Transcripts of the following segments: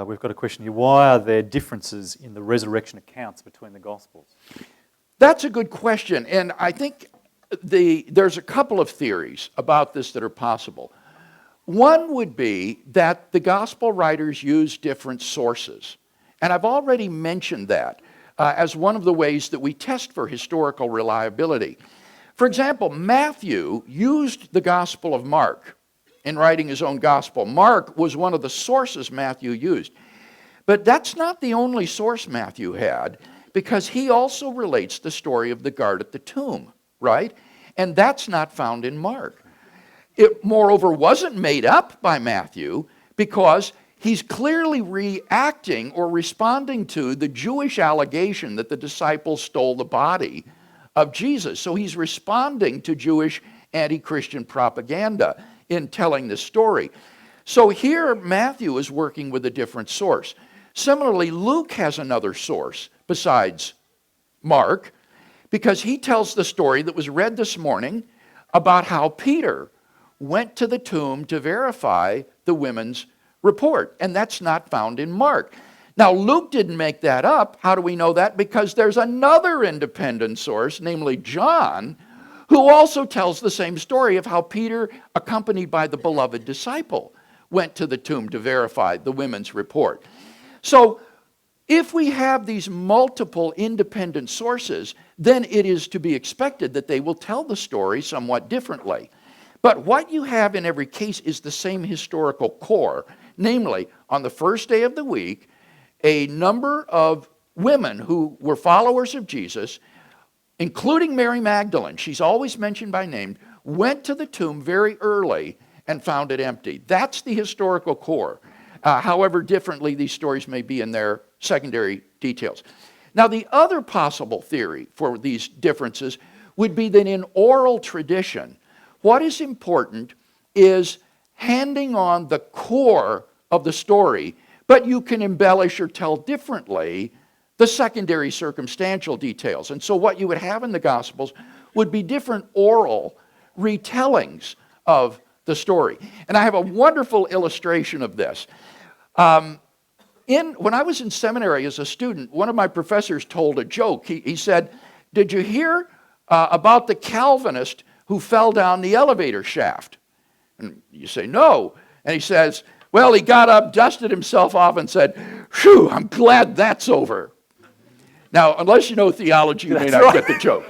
we've got a question here. Why are there differences in the resurrection accounts between the Gospels? That's a good question, and I think there's a couple of theories about this that are possible. One would be that the Gospel writers use different sources, and I've already mentioned that as one of the ways that we test for historical reliability. For example, Matthew used the Gospel of Mark in writing his own Gospel. Mark was one of the sources Matthew used. But that's not the only source Matthew had, because he also relates the story of the guard at the tomb, right? And that's not found in Mark. It, moreover, wasn't made up by Matthew because he's clearly reacting or responding to the Jewish allegation that the disciples stole the body of Jesus. So he's responding to Jewish anti-Christian propaganda in telling this story. So here Matthew is working with a different source. Similarly, Luke has another source besides Mark, because he tells the story that was read this morning about how Peter went to the tomb to verify the women's report, and that's not found in Mark. Now, Luke didn't make that up. How do we know that? Because there's another independent source, namely John, who also tells the same story of how Peter, accompanied by the beloved disciple, went to the tomb to verify the women's report. So, if we have these multiple independent sources, then it is to be expected that they will tell the story somewhat differently. But what you have in every case is the same historical core. Namely, on the first day of the week, a number of women who were followers of Jesus, including Mary Magdalene, she's always mentioned by name, went to the tomb very early and found it empty. That's the historical core. However differently these stories may be in their secondary details. Now, the other possible theory for these differences would be that in oral tradition, what is important is handing on the core of the story, but you can embellish or tell differently the secondary circumstantial details. And so what you would have in the Gospels would be different oral retellings of the story. And I have a wonderful illustration of this. When I was in seminary as a student, one of my professors told a joke. He said, "Did you hear about the Calvinist who fell down the elevator shaft?" And you say, "No." And he says, "Well, he got up, dusted himself off, and said, 'Phew, I'm glad that's over.'" Now, unless you know theology, you may not get the joke.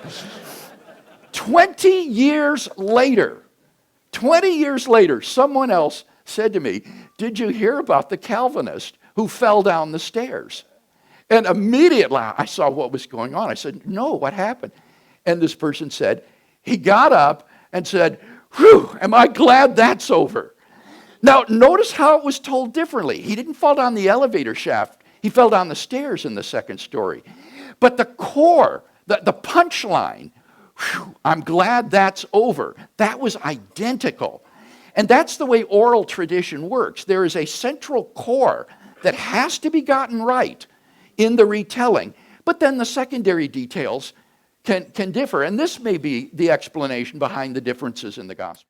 20 years later, someone else said to me, "Did you hear about the Calvinist who fell down the stairs?" And immediately I saw what was going on. I said, "No, what happened?" And this person said, "He got up and said, 'Whew, am I glad that's over.'" Now, notice how it was told differently. He didn't fall down the elevator shaft. He fell down the stairs in the second story. But the core, the punchline, "Whew, I'm glad that's over," that was identical. And that's the way oral tradition works. There is a central core that has to be gotten right in the retelling, but then the secondary details can differ. And this may be the explanation behind the differences in the Gospel.